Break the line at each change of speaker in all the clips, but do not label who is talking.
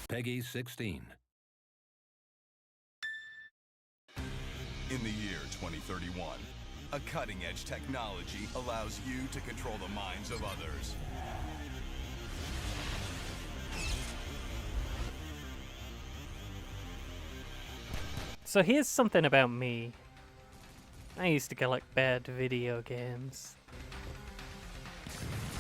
Peggy 16.
In the year 2031, a cutting-edge technology allows you to control the minds of others.
So here's something about me. I used to collect bad video games.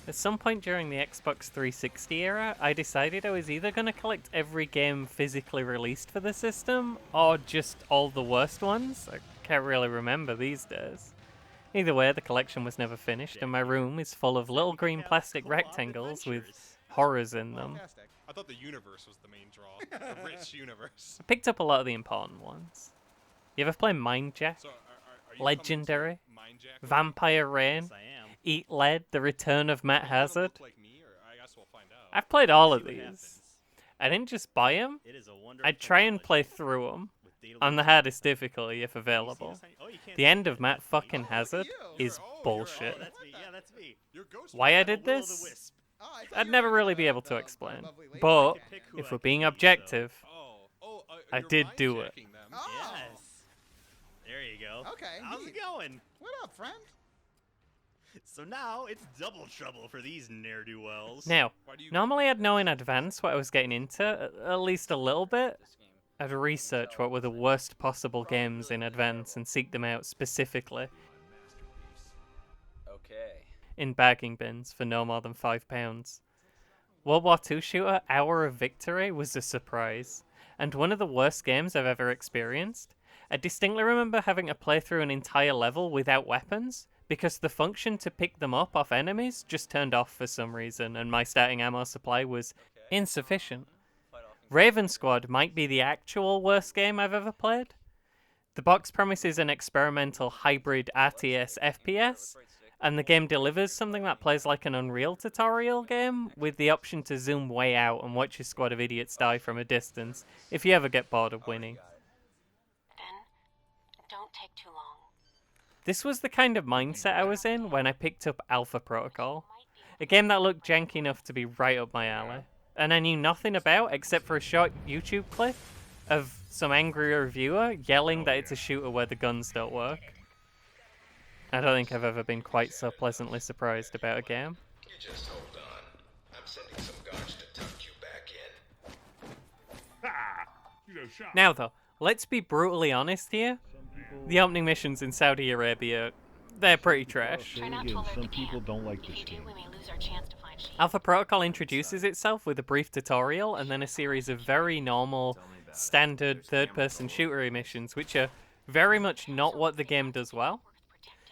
At some point during the Xbox 360 era, I decided I was either going to collect every game physically released for the system, or just all the worst ones. I can't really remember these days. Either way, the collection was never finished, and my room is full of little green plastic rectangles with horrors in them.
I thought the universe was the main draw. The rich universe.
I picked up a lot of the important ones. You ever play Mind Jack?
So are you
Legendary?
Mind Jack?
Vampire Rain?
Yes, I am.
Eat Lead? The Return of Matt Hazard?
Like me, or I guess we'll find out.
I've played all of
See what
these.
happens.
I didn't just buy them.
It is a wonderful
I'd try and
knowledge
play through them
with data
on the
links.
hardest difficulty if
You see
available.
this? Oh, you can't
The
see
end
it.
of Matt fucking Hazard
you.
is
Oh, you're-
bullshit.
Oh, that's me. Yeah, that's me.
You're Ghost
Why I
Rider.
did
Will o' the
this?
Wisp.
I'd never really be able to explain. But
I can pick who
if
I
we're
can
being
be, so-
objective, I
you're
did do it.
mind-jacking them.
Oh.
Yes. There you go.
Okay,
How's it
neat.
going?
What up, friend?
So now it's double trouble for these ne'er-do-wells.
now,
Why do you
normally I'd know in advance what I was getting into, at least a little bit. I'd research what were the worst possible games in advance and seek them out specifically
Okay.
in bagging bins for no more than £5. World War II shooter Hour of Victory was a surprise, and one of the worst games I've ever experienced. I distinctly remember having to play through an entire level without weapons, because the function to pick them up off enemies just turned off for some reason, and my starting ammo supply was insufficient. Raven Squad might be the actual worst game I've ever played. The box promises an experimental hybrid RTS FPS, and the game delivers something that plays like an Unreal tutorial game, with the option to zoom way out and watch a squad of idiots die from a distance, if you ever get bored of winning.
Then, don't take too long.
This was the kind of mindset I was in when I picked up Alpha Protocol, a game that looked janky enough to be right up my alley, and I knew nothing about except for a short YouTube clip of some angry reviewer yelling that it's a shooter where the guns don't work. I don't think I've ever been quite so pleasantly surprised about a game.
You just hold on. I'm sending some guards to tuck you back in.
Now though, let's be brutally honest here. The opening missions in Saudi Arabia, they're pretty trash.
Try not to alert
Some
the
people
camp.
don't like
If
this
you do,
game.
we may lose our chance to find Sheik.
Alpha Protocol introduces itself with a brief tutorial and then a series of very normal, standard third-person shooter missions, which are very much not what the game does well.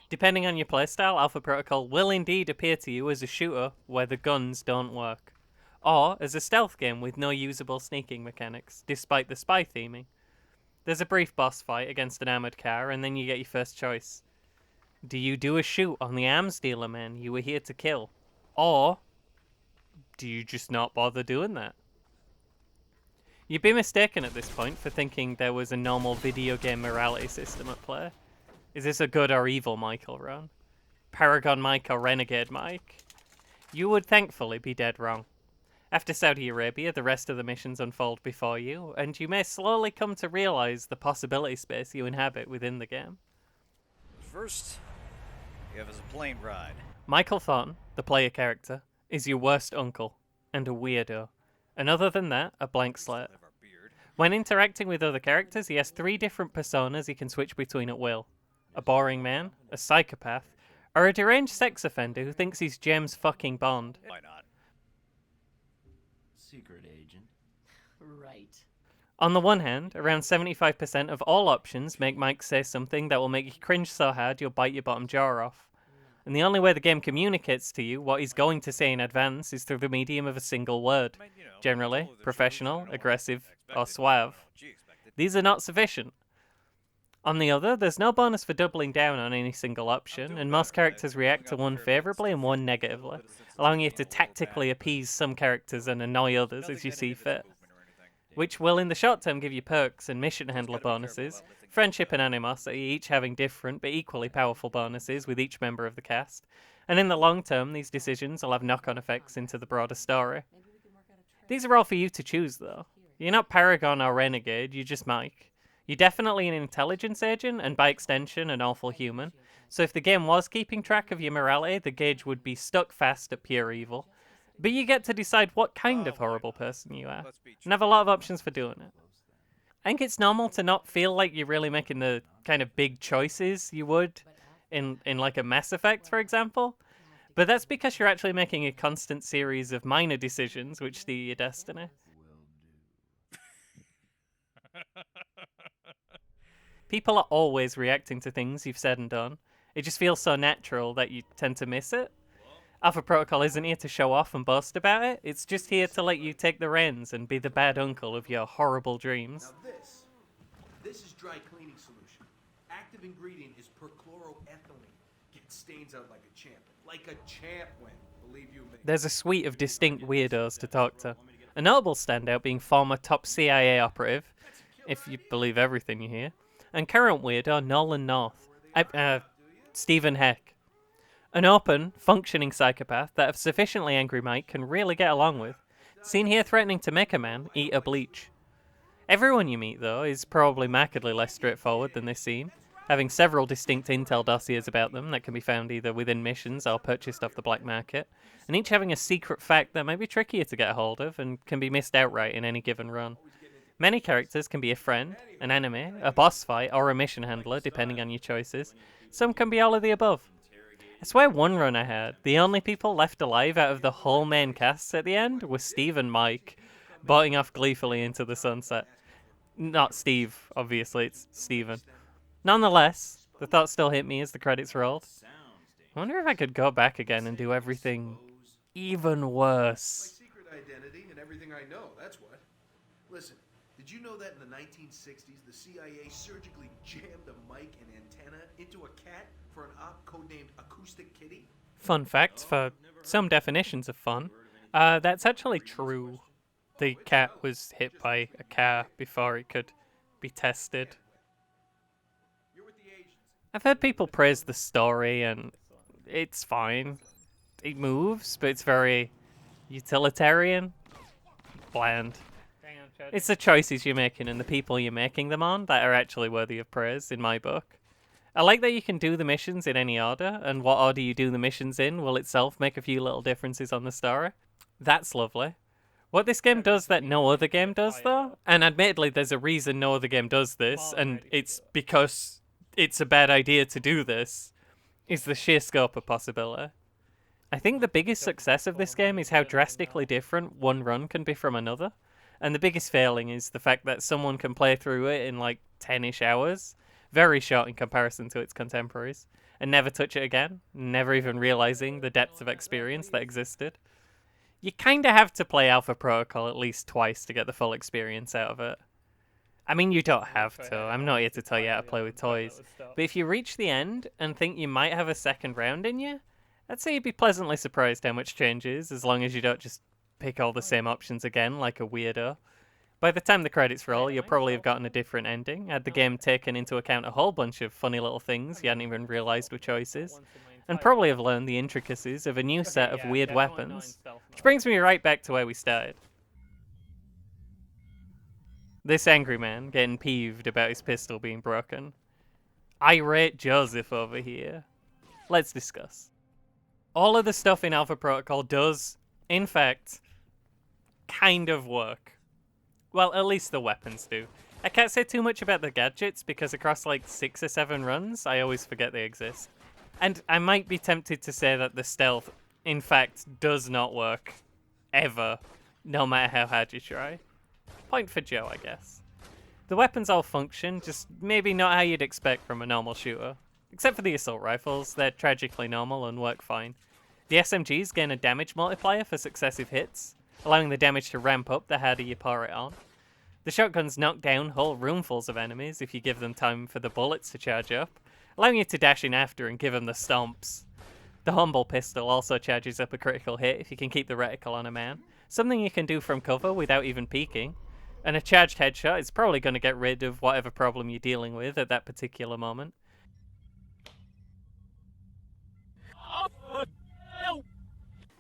Depending on your playstyle, Alpha Protocol will indeed appear to you as a shooter where the guns don't work, or as a stealth game with no usable sneaking mechanics, despite the spy theming. There's a brief boss fight against an armored car, and then you get your first choice. Do you do a shoot on the arms dealer man you were here to kill? Or do you just not bother doing that? You'd be mistaken at this point for thinking there was a normal video game morality system at play. Is this a good or evil Michael run? Paragon Mike or Renegade Mike? You would thankfully be dead wrong. After Saudi Arabia, the rest of the missions unfold before you, and you may slowly come to realize the possibility space you inhabit within the game.
First, you have us a plane ride.
Michael Thornton, the player character, is your worst uncle, and a weirdo. And other than that, a blank slate.
Have our beard.
When interacting with other characters, he has 3 different personas he can switch between at will. A boring man, a psychopath, or a deranged sex offender who thinks he's James fucking Bond.
Why not?
Secret agent.
Right.
On the one hand, around 75% of all options make Mike say something that will make you cringe so hard you'll bite your bottom jaw off. And the only way the game communicates to you what he's going to say in advance is through the medium of a single word.
I mean, you know,
Generally,
totally the
professional,
truth. I know
aggressive,
I
or
expected.
suave.
She expected.
These are not sufficient. On the other, there's no bonus for doubling down on any single option, and most characters react to one favourably and one negatively, allowing you to tactically appease some characters and annoy others as you see fit. which will in the short term give you perks and mission handler bonuses, friendship and animosity, each having different but equally powerful bonuses with each member of the cast, and in the long term these decisions will have knock-on effects into the broader story. These are all for you to choose though. You're not Paragon or Renegade, you're just Mike. You're definitely an intelligence agent, and by extension an awful human, so if the game was keeping track of your morality, the gauge would be stuck fast at pure evil. But you get to decide what kind of horrible person you are, and have a lot of options for doing it. I think it's normal to not feel like you're really making the kind of big choices you would in like a Mass Effect, for example. But that's because you're actually making a constant series of minor decisions which steer your destiny. People are always reacting to things you've said and done. It just feels so natural that you tend to miss it. Alpha Protocol isn't here to show off and boast about it, it's just here to let you take the reins and be the bad uncle of your horrible dreams.
Now this is dry cleaning solution. Active ingredient is perchloroethylene. Gets stains out like a champ. Like a champ win, believe you me.
There's a suite of distinct weirdos to talk to. A notable standout being former top CIA operative, if you believe everything you hear, and current weirdo Nolan North, Stephen Heck. An open, functioning psychopath that a sufficiently angry Mike can really get along with, seen here threatening to make a man eat a bleach. Everyone you meet, though, is probably markedly less straightforward than this scene, having several distinct intel dossiers about them that can be found either within missions or purchased off the black market, and each having a secret fact that may be trickier to get a hold of and can be missed outright in any given run. Many characters can be a friend, an enemy, a boss fight, or a mission handler, depending on your choices. Some can be all of the above. I swear one run I had, the only people left alive out of the whole main cast at the end were Steve and Mike, boating off gleefully into the sunset. Not Steve, obviously, it's Steven. Nonetheless, the thought still hit me as the credits rolled. I wonder if I could go back again and do everything even worse.
My secret identity and everything I know, that's what. Listen, did you know that in the 1960s, the CIA surgically jammed a mic and antenna into a cat for an op codenamed Acoustic Kitty?
Fun fact, for some definitions of fun, that's actually true. The cat was hit by a car before it could be tested. I've heard people praise the story, and it's fine. It moves, but it's very utilitarian, bland. It's the choices you're making and the people you're making them on that are actually worthy of praise, in my book. I like that you can do the missions in any order, and what order you do the missions in will itself make a few little differences on the story. That's lovely. What this game does that no other game does, though, and admittedly there's a reason no other game does this, and it's because it's a bad idea to do this, is the sheer scope of possibility. I think the biggest success of this game is how drastically different one run can be from another, and the biggest failing is the fact that someone can play through it in like 10-ish hours, very short in comparison to its contemporaries, and never touch it again, never even realizing the depth of experience that existed. You kinda have to play Alpha Protocol at least twice to get the full experience out of it. I mean, you don't have to. I'm not here to tell you how to play with toys. But if you reach the end and think you might have a second round in you, I'd say you'd be pleasantly surprised how much changes, as long as you don't just pick all the same options again like a weirdo. By the time the credits roll, you'll probably have gotten a different ending, had the game taken into account a whole bunch of funny little things you hadn't even realised were choices, and probably have learned the intricacies of a new set of weird weapons. Which brings me right back to where we started. This angry man getting peeved about his pistol being broken. Irate Joseph over here. Let's discuss. All of the stuff in Alpha Protocol does, in fact, kind of work. Well, at least the weapons do. I can't say too much about the gadgets because across like 6 or 7 runs, I always forget they exist. And I might be tempted to say that the stealth, in fact, does not work. Ever. No matter how hard you try. Point for Joe, I guess. The weapons all function, just maybe not how you'd expect from a normal shooter. Except for the assault rifles, they're tragically normal and work fine. The SMGs gain a damage multiplier for successive hits, allowing the damage to ramp up the harder you pour it on. The shotguns knock down whole roomfuls of enemies if you give them time for the bullets to charge up, allowing you to dash in after and give them the stomps. The humble pistol also charges up a critical hit if you can keep the reticle on a man, something you can do from cover without even peeking. And a charged headshot is probably going to get rid of whatever problem you're dealing with at that particular moment.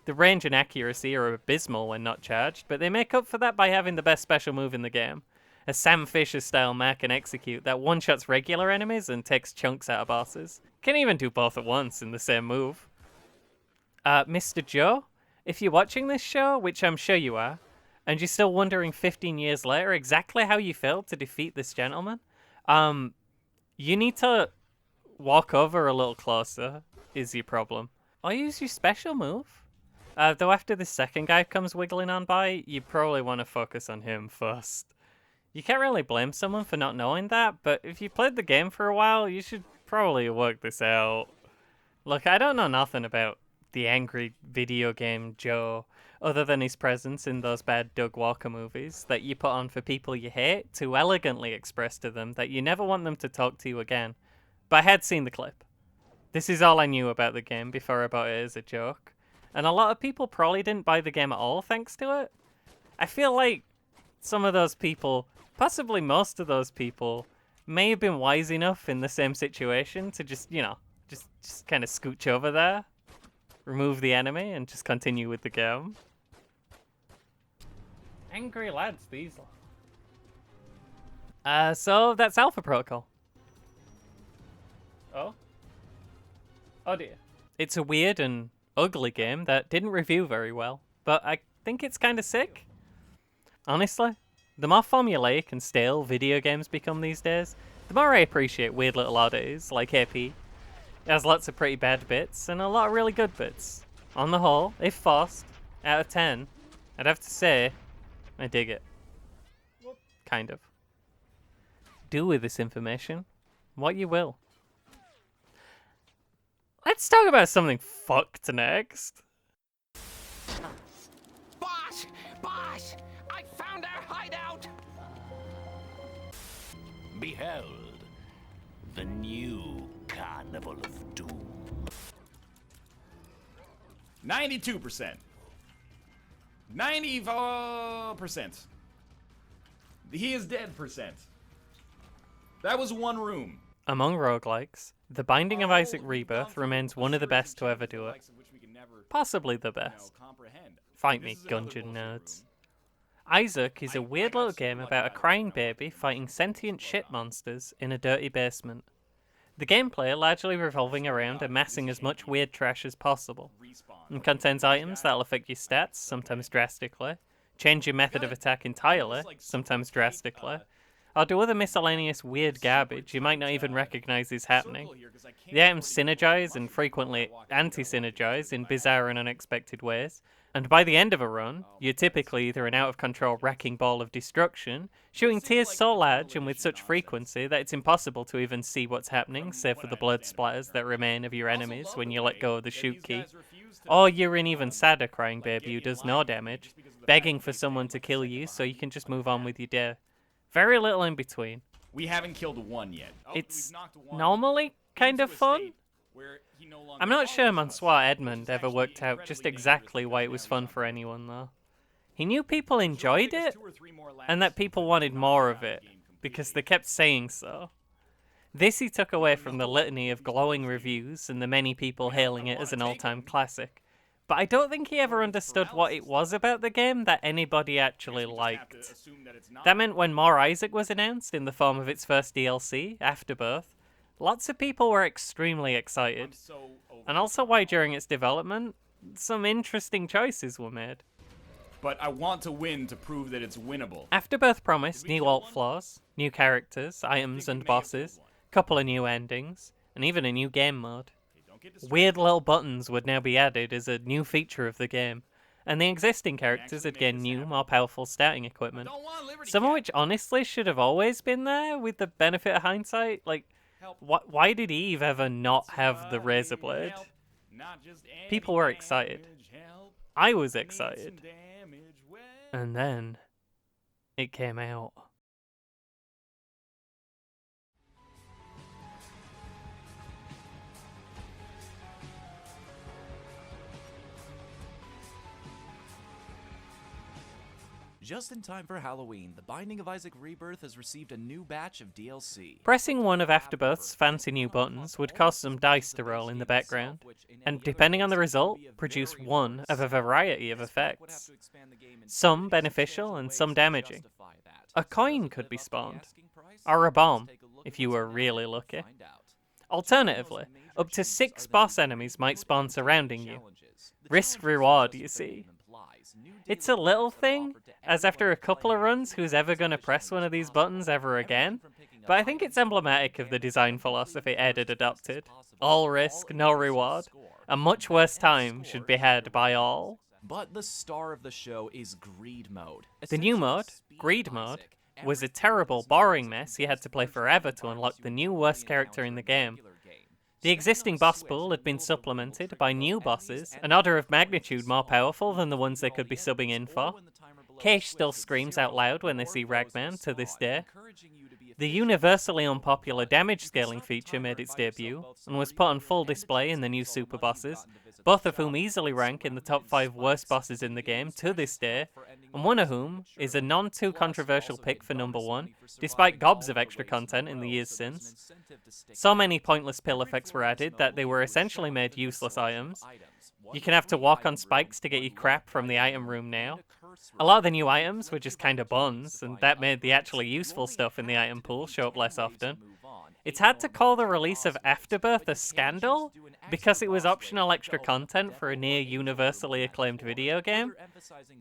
The range and accuracy are abysmal when not charged, but they make up for that by having the best special move in the game. A Sam Fisher-style Mac can execute that one-shots regular enemies and takes chunks out of bosses. Can even do both at once in the same move. Mr. Joe, if you're watching this show, which I'm sure you are, and you're still wondering 15 years later exactly how you failed to defeat this gentleman, you need to walk over a little closer, is your problem. Or use your special move. Though after the second guy comes wiggling on by, you probably want to focus on him first. You can't really blame someone for not knowing that, but if you played the game for a while, you should probably work this out. Look, I don't know nothing about the angry video game Joe, other than his presence in those bad Doug Walker movies that you put on for people you hate to elegantly express to them that you never want them to talk to you again. But I had seen the clip. This is all I knew about the game before I bought it as a joke. And a lot of people probably didn't buy the game at all thanks to it. I feel like some of those people, possibly most of those people, may have been wise enough in the same situation to just, you know, just kind of scooch over there, remove the enemy, and just continue with the game. Angry lads, these. So that's Alpha Protocol. Oh? Oh dear. It's a weird and ugly game that didn't review very well, but I think it's kind of sick. Honestly, the more formulaic and stale video games become these days, the more I appreciate weird little oddities like AP. It has lots of pretty bad bits and a lot of really good bits. On the whole, if forced, out of 10, I'd have to say I dig it. Kind of. Do with this information what you will. Let's talk about something fucked next.
Boss! Boss! I found our hideout! Behold, the new Carnival of Doom.
92%. 94%. He is dead percent. That was one room.
Among roguelikes, The Binding of Isaac Rebirth remains one of the best to ever do it. Possibly the best. Fight me, Gungeon nerds. Isaac is a weird little game about a crying baby fighting sentient shit monsters in a dirty basement. The gameplay largely revolving around amassing as much weird trash as possible, and contains items that'll affect your stats, sometimes drastically, change your method of attack entirely, sometimes drastically, or do other miscellaneous weird garbage you might not even recognize is happening. The items synergize and frequently anti-synergize in bizarre and unexpected ways, and by the end of a run, you're typically either an out-of-control wrecking ball of destruction, shooting tears so large and with such frequency that it's impossible to even see what's happening, save for the blood splatters that remain of your enemies when you let go of the shoot key. Or you're an even sadder crying baby who does no damage, begging for someone to kill you so you can just move on with your day. Very little in between.
We haven't killed one yet.
It's normally kind of fun. I'm not sure Mansoir Edmond ever worked out just exactly why it was fun for anyone, though. He knew people enjoyed it, and that people wanted more of it, because they kept saying so. This he took away from the litany of glowing reviews and the many people hailing it as an all-time classic. But I don't think he ever understood what it was about the game that anybody actually liked. That meant when more Isaac was announced in the form of its first DLC, Afterbirth, lots of people were extremely excited. And also why during its development, some interesting choices were made.
But I want to win to prove that it's winnable.
Afterbirth promised new alt flaws, new characters, items and bosses, couple of new endings, and even a new game mode. Weird little buttons would now be added as a new feature of the game, and the existing characters would gain new, more powerful starting equipment. Some of which honestly should have always been there with the benefit of hindsight. Like, why did Eve ever not have the razor blade? People were excited. I was excited. And then it came out.
just in time for Halloween, The Binding of Isaac Rebirth has received a new batch of DLC.
Pressing one of Afterbirth's fancy new buttons would cause some dice to roll in the background, and depending on the result, produce one of a variety of effects. Some beneficial and some damaging. A coin could be spawned, or a bomb, if you were really lucky. Alternatively, up to 6 boss enemies might spawn surrounding you. Risk-reward, you see. It's a little thing, as after a couple of runs, who's ever going to press one of these buttons ever again? But I think it's emblematic of the design philosophy Ed had adopted. All risk, no reward. A much worse time should be had by all.
But the star of the show is Greed Mode.
The new mode, Greed Mode, was a terrible, boring mess you had to play forever to unlock the new worst character in the game. The existing boss pool had been supplemented by new bosses, an order of magnitude more powerful than the ones they could be subbing in for. Keish still screams out loud when they see Ragman to this day. The universally unpopular damage scaling feature made its debut, and was put on full display in the new super bosses, both of whom easily rank in the top 5 worst bosses in the game to this day, and one of whom is a non-too-controversial pick for number 1, despite gobs of extra content in the years since. So many pointless pill effects were added that they were essentially made useless items. You can have to walk on spikes to get your crap from the item room now. A lot of the new items were just kinda buns, and that made the actually useful stuff in the item pool show up less often. It's hard to call the release of Afterbirth a scandal, because it was optional extra content for a near universally acclaimed video game,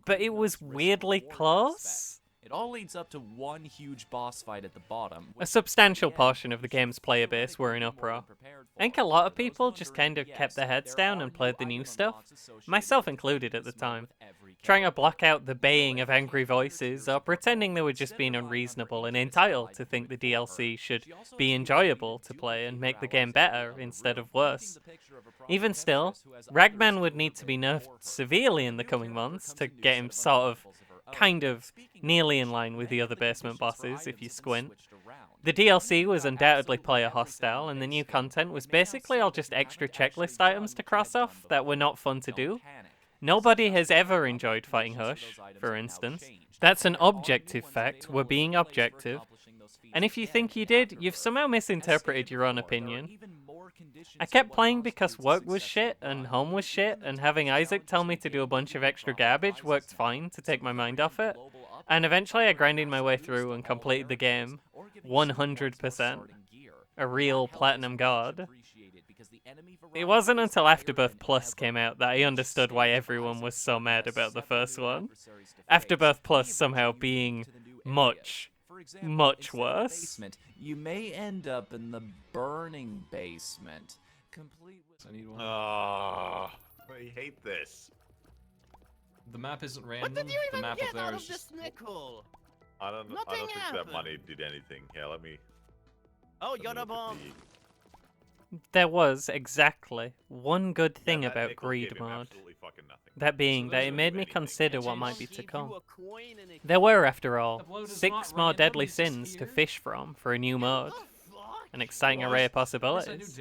but it was weirdly close.
It all leads up to one huge boss fight at the bottom.
A substantial portion of the game's player base were in uproar. I think a lot of people just kind of kept their heads down and played the new stuff, myself included at the time, trying to block out the baying of angry voices or pretending they were just being unreasonable and entitled to think the DLC should be enjoyable to play and make the game better instead of worse. Even still, Ragman would need to be nerfed severely in the coming months to get him sort of kind of nearly in line with the other basement bosses if you squint. The DLC was undoubtedly player hostile, and the new content was basically all just extra checklist items to cross off that were not fun to do. Nobody has ever enjoyed fighting Hush, for instance. That's an objective fact, we're being objective. And if you think you did, you've somehow misinterpreted your own opinion. I kept playing because work was shit and home was shit, and having Isaac tell me to do a bunch of extra garbage worked fine to take my mind off it. And eventually I grinded my way through and completed the game 100%. A real platinum god. It wasn't until Afterbirth Plus came out that I understood why everyone was so mad about the first one. Afterbirth Plus somehow being much worse.
You may end up in the burning basement, complete with...
I need one.
I hate this.
The map isn't random.
What did you even
the map
get
up there
out
is
of
just...
this nickel?
I don't think that money did anything. Here, let me...
Oh, you're a bomb.
There was exactly one good thing about Greed Mode. That being that it made me consider what might be to come. There were, after all, 6 more deadly sins to fish from for a new mode. An exciting array of possibilities.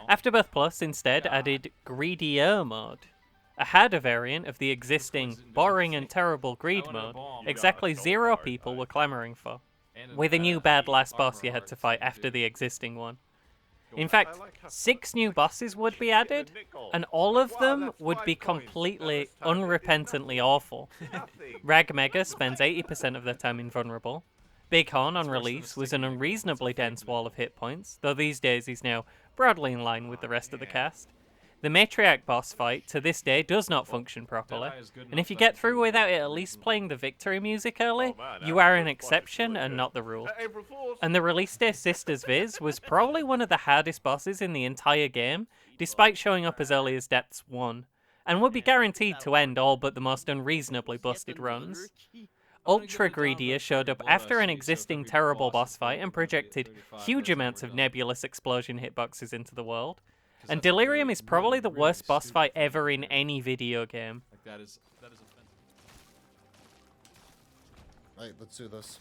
Afterbirth Plus instead added Greedier Mode, a harder variant of the existing boring and terrible Greed Mode exactly 0 people were clamoring for, with a new bad last boss you had to fight after the existing one. In fact, 6 new bosses would be added, and all of them would be completely, unrepentantly awful. Rag Mega spends 80% of their time invulnerable. Bighorn on release was an unreasonably dense wall of hit points, though these days he's now broadly in line with the rest of the cast. The Matriarch boss fight, to this day, does not function properly, and if you get through without it at least playing the victory music early, you are an exception and not the rule. And the release day Sisters Viz was probably one of the hardest bosses in the entire game, despite showing up as early as Depths 1, and would be guaranteed to end all but the most unreasonably busted runs. Ultra Greedier showed up after an existing terrible boss fight and projected huge amounts of nebulous explosion hitboxes into the world. And Delirium is probably the worst boss fight ever in any video game.
That is offensive.
Right, let's do this.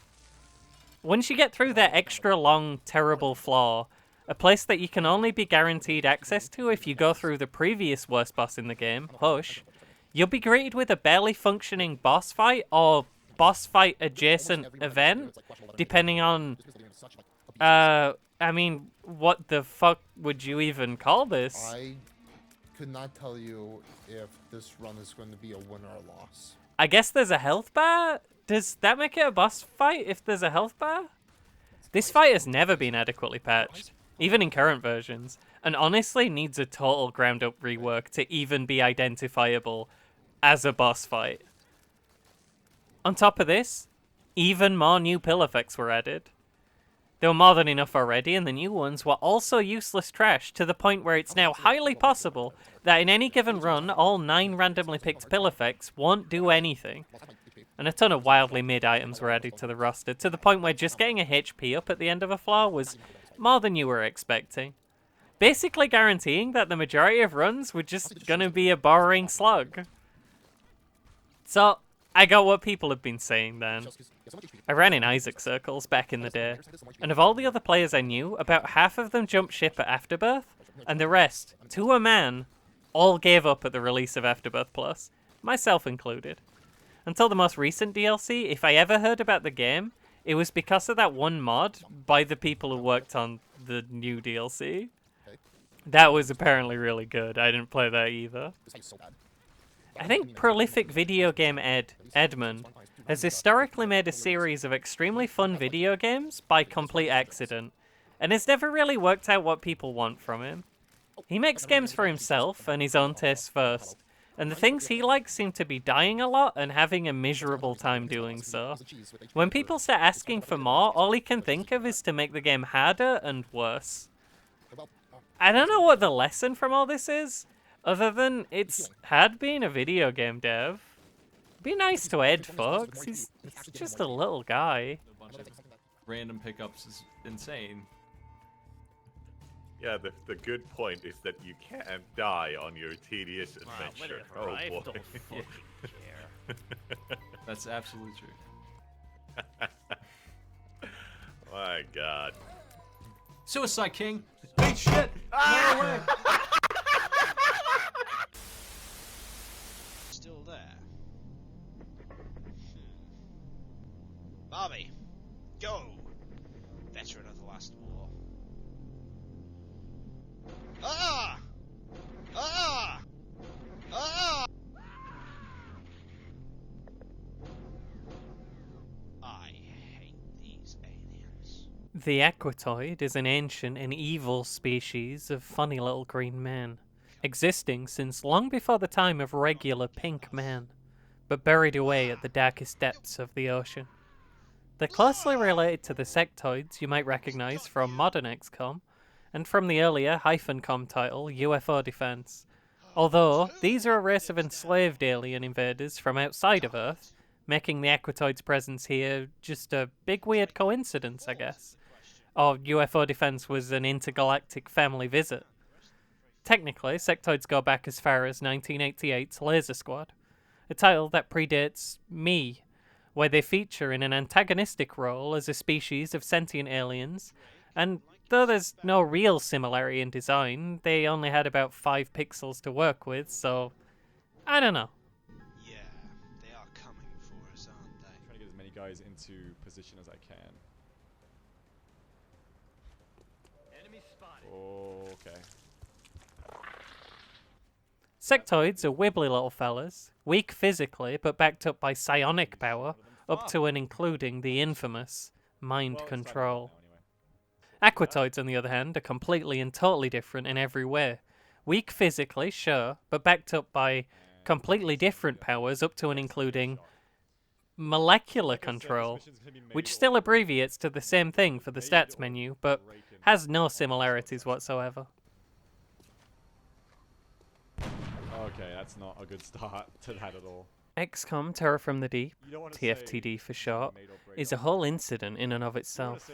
Once you get through that extra long, terrible floor, a place that you can only be guaranteed access to if you go through the previous worst boss in the game, Hush, you'll be greeted with a barely functioning boss fight, or boss fight adjacent event, depending on, I mean, what the fuck would you even call this?
I could not tell you if this run is going to be a win or a loss.
I guess there's a health bar? Does that make it a boss fight if there's a health bar? This fight has never been adequately patched, even in current versions, and honestly needs a total ground-up rework to even be identifiable as a boss fight. On top of this, even more new pill effects were added. There were more than enough already, and the new ones were also useless trash, to the point where it's now highly possible that in any given run, all 9 randomly picked pill effects won't do anything. And a ton of wildly mid items were added to the roster, to the point where just getting a HP up at the end of a floor was more than you were expecting. Basically guaranteeing that the majority of runs were just gonna be a boring slug. So, I got what people have been saying then. I ran in Isaac circles back in the day, and of all the other players I knew, about half of them jumped ship at Afterbirth, and the rest, to a man, all gave up at the release of AFTERBIRTH Plus, myself included. Until the most recent DLC, if I ever heard about the game, it was because of that one mod by the people who worked on the new DLC. That was apparently really good. I didn't play that either. I think prolific video game Edmund, has historically made a series of extremely fun video games by complete accident, and has never really worked out what people want from him. He makes games for himself and his own tastes first, and the things he likes seem to be dying a lot and having a miserable time doing so. When people start asking for more, all he can think of is to make the game harder and worse. I don't know what the lesson from all this is, other than it's hard being a video game dev. Be nice to Ed, folks. He's just a little guy.
Random pickups is insane.
Yeah, the good point is that you can't die on your tedious adventure. Oh boy.
That's absolutely true.
My God.
Suicide King. Hey shit. No way.
Still there. Bobby, go. Veteran of the last war. Ah! Ah! Ah! I hate these aliens.
The Aquatoid is an ancient and evil species of funny little green man, existing since long before the time of regular pink man, but buried away at the darkest depths of the ocean. They're closely related to the sectoids you might recognize from modern XCOM, and from the earlier -com title UFO Defense, although these are a race of enslaved alien invaders from outside of Earth, making the Aquatoid's presence here just a big weird coincidence, I guess. Or UFO Defense was an intergalactic family visit. Technically, sectoids go back as far as 1988's Laser Squad, a title that predates me, where they feature in an antagonistic role as a species of sentient aliens, and though there's no real similarity in design, they only had about 5 pixels to work with, so I don't know.
Yeah, they are coming for us, aren't they?
I'm trying to get as many guys into position as I can.
Enemy spotted.
Okay.
Sectoids are wibbly little fellas, weak physically but backed up by psionic power, up to and including the infamous mind control. Aquatoids, on the other hand, are completely and totally different in every way. Weak physically, sure, but backed up by completely different powers up to and including molecular control, which still abbreviates to the same thing for the stats menu, but has no similarities whatsoever.
Okay, that's not a good start to that at all.
XCOM Terror from the Deep, TFTD for short, is a whole incident in and of itself.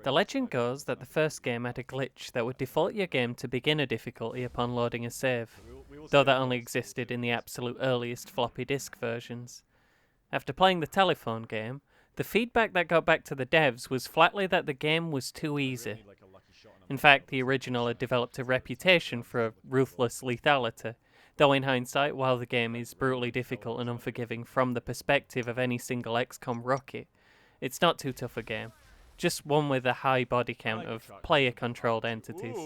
The legend goes that the first game had a glitch that would default your game to beginner difficulty upon loading a save, though that only existed in the absolute earliest floppy disk versions. After playing the telephone game, the feedback that got back to the devs was flatly that the game was too easy. In fact, the original had developed a reputation for ruthless lethality, Though in hindsight, while the game is brutally difficult and unforgiving from the perspective of any single XCOM rookie, it's not too tough a game. Just one with a high body count of player-controlled entities.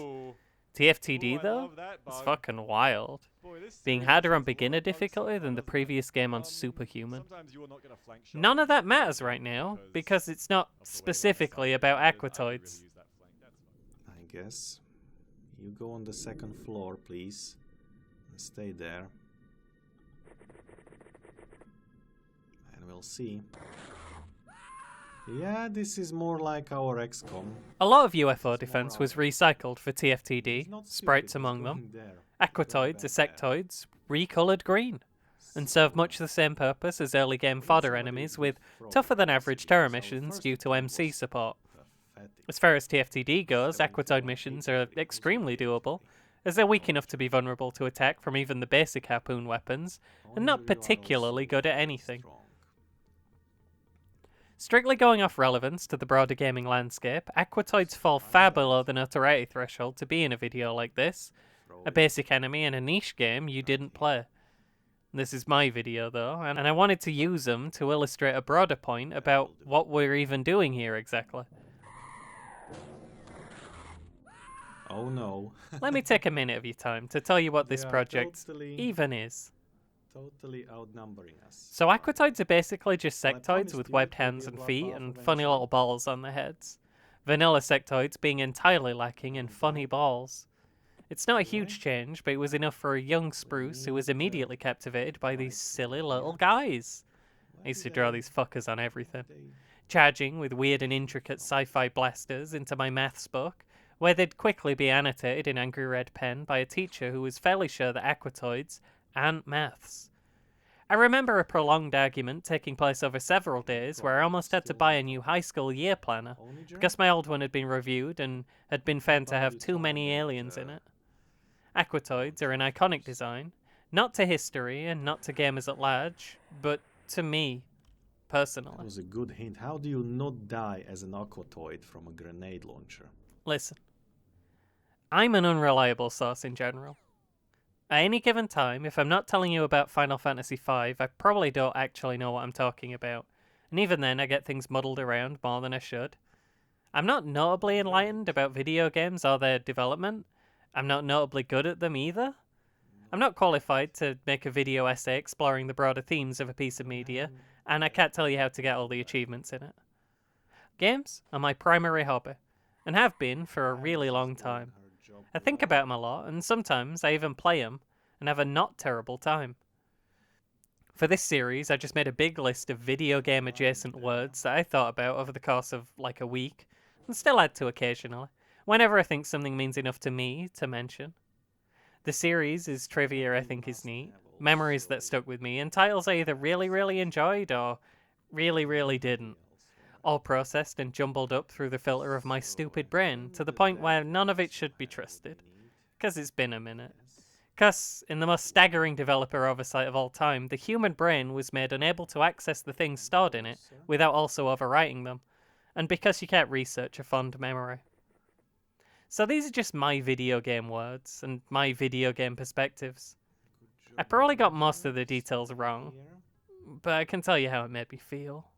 TFTD, though, is fucking wild. Being harder on beginner difficulty than the previous game on Superhuman. None of that matters right now, because it's not specifically about AQUATOIDS.
I guess. You go on the second floor, please. Stay there. And we'll see. Yeah, this is more like our XCOM.
A lot of UFO defense was recycled for TFTD, sprites among them. AQUATOIDS, insectoids, recolored green, and serve much the same purpose as early game fodder enemies with tougher than average terror missions due to MC support. As far as TFTD goes, AQUATOID missions are extremely doable, as they're weak enough to be vulnerable to attack from even the basic harpoon weapons, and not particularly good at anything. Strictly going off relevance to the broader gaming landscape, AQUATOIDs fall far below the notoriety threshold to be in a video like this, a basic enemy in a niche game you didn't play. This is my video though, and I wanted to use them to illustrate a broader point about what we're even doing here exactly.
Oh no.
Let me take a minute of your time to tell you what this project even is.
Totally outnumbering us.
So AQUATOIDs are basically just sectoids with webbed hands and feet and funny little balls on their heads. Vanilla sectoids being entirely lacking in funny balls. It's not a huge change, but it was enough for a young spruce who was immediately captivated by these silly little guys. I used to draw these fuckers on everything. Charging with weird and intricate sci-fi blasters into my maths book, where they'd quickly be annotated in angry red pen by a teacher who was fairly sure that AQUATOIDs and maths. I remember a prolonged argument taking place over several days where I almost had to buy a new high school year planner because my old one had been reviewed and had been found to have too many aliens in it. AQUATOIDs are an iconic design, not to history and not to gamers at large, but to me, personally.
That was a good hint. How do you not die as an AQUATOID from a grenade launcher?
Listen, I'm an unreliable source in general. At any given time, if I'm not telling you about Final Fantasy V, I probably don't actually know what I'm talking about. And even then, I get things muddled around more than I should. I'm not notably enlightened about video games or their development. I'm not notably good at them either. I'm not qualified to make a video essay exploring the broader themes of a piece of media, and I can't tell you how to get all the achievements in it. Games are my primary hobby, and have been for a really long time. I think about them a lot, and sometimes I even play them, and have a not terrible time. For this series, I just made a big list of video game adjacent words that I thought about over the course of like a week, and still add to occasionally, whenever I think something means enough to me to mention. The series is trivia I think is neat, memories that stuck with me, and titles I either really, really enjoyed or really, really didn't. All processed and jumbled up through the filter of my stupid brain to the point where none of it should be trusted. 'Cause it's been a minute. 'Cause, in the most staggering developer oversight of all time, the human brain was made unable to access the things stored in it without also overwriting them, and because you can't research a fond memory. So these are just my video game words, and my video game perspectives. I probably got most of the details wrong, but I can tell you how it made me feel.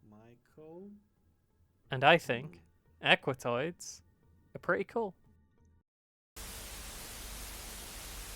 And I think AQUATOIDs are pretty cool.